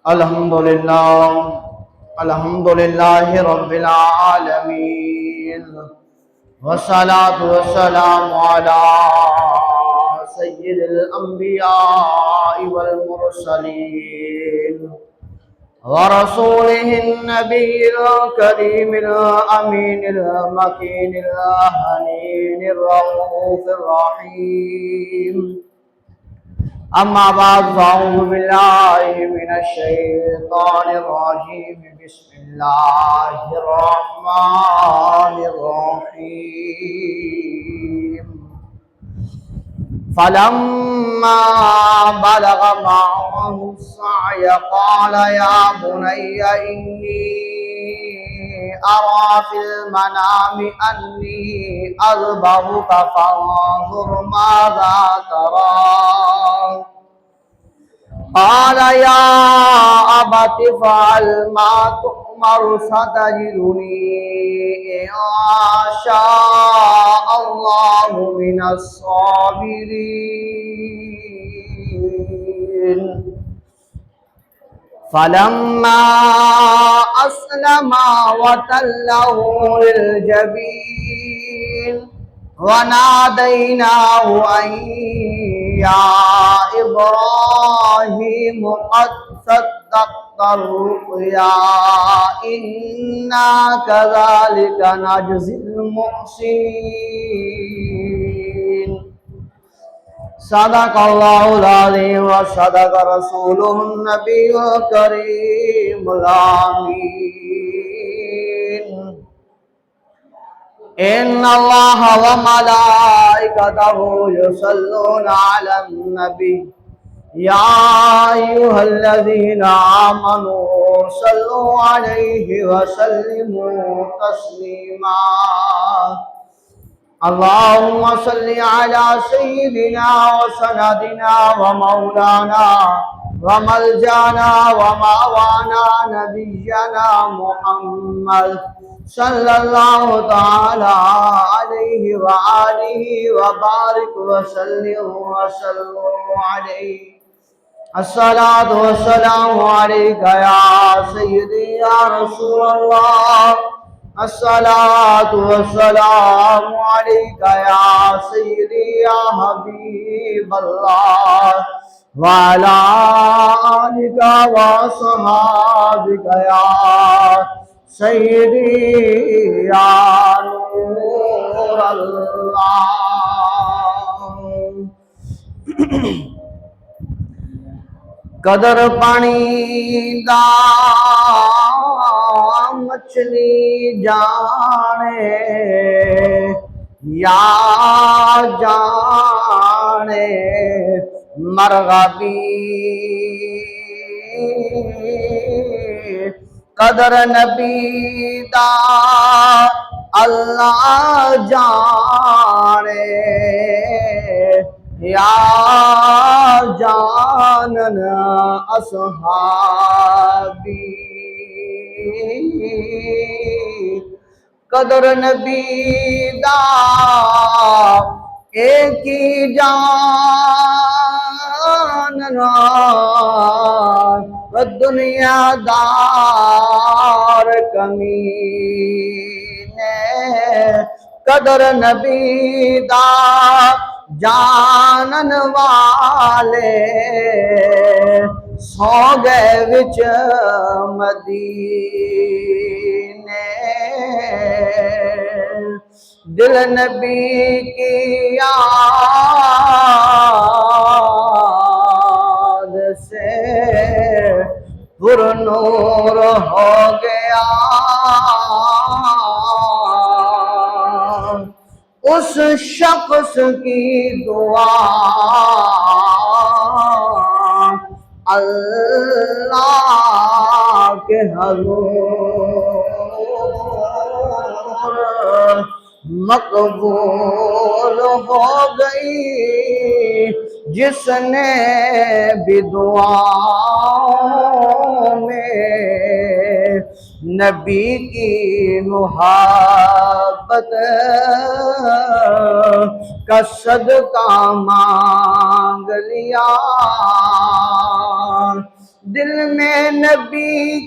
अल्हम्दुलिल्लाह अल्हम्दुलिल्लाहि रब्बिल आलमीन वस्सलातु वस्सलामु अला सय्यिदिल अंबिया वल मुरसलीन व रसूलिहिन नबिय्यिल करीमिल अमीनिल मकीनिल हनीनिर रऊफिर रहीम। अम्मा बाद फ़अऊज़ु बिल्लाहि मिनश शैतानिर रजीम। बिस्मिल्लाहिर रहमानिर रहीम। फलम्मा बलग मअहु अस्सअय क़ाल या बुनय्य इन्नी अरा फिल मनामि अन्नी अज़बहुका फ़ंज़ुर माज़ा तरा। قال يا أبت افعل ما تؤمر ستجدني إن شاء الله من الصابرين فلما أسلما وتله للجبين وناديناه أن يا إبراهيم قد صدقت الرؤيا إنا كذلك نجزي المحسنين صدق الله العظيم وصدق رسوله النبي الكريم الأمين إن الله وملائكته يصلون على النبي يا أيها الذين آمنوا صلوا عليه وسلموا تسليما اللهم صل على سيدنا وسندنا ومولانا وملجانا ومأوانا نبينا محمد صلى الله تعالى عليه وآله وبارك وسلم عليه الصلاة والسلام عليك يا سيدي يا رسول الله الصلاة والسلام عليك يا سيدي يا حبيب الله وعلى آلك وصحابك يا سيدي يا نور الله कदर पानी दा मछली जाने या जाने मरग़बी कदर नबी दा अल्लाह जाने या जानन असहाबी कदर नबी दा एक ही जानना दुनियादार कमीने कदर नबी दा जानन वाले सौ गए विच मदीने दिल नबी की याद से पुरनूर हो गया उस शख्स की दुआ अल्लाह के हुज़ूर मकबूल हो गई जिसने भी दुआओं में नबी की मुहब्बत का सदका मांग लिया दिल में नबी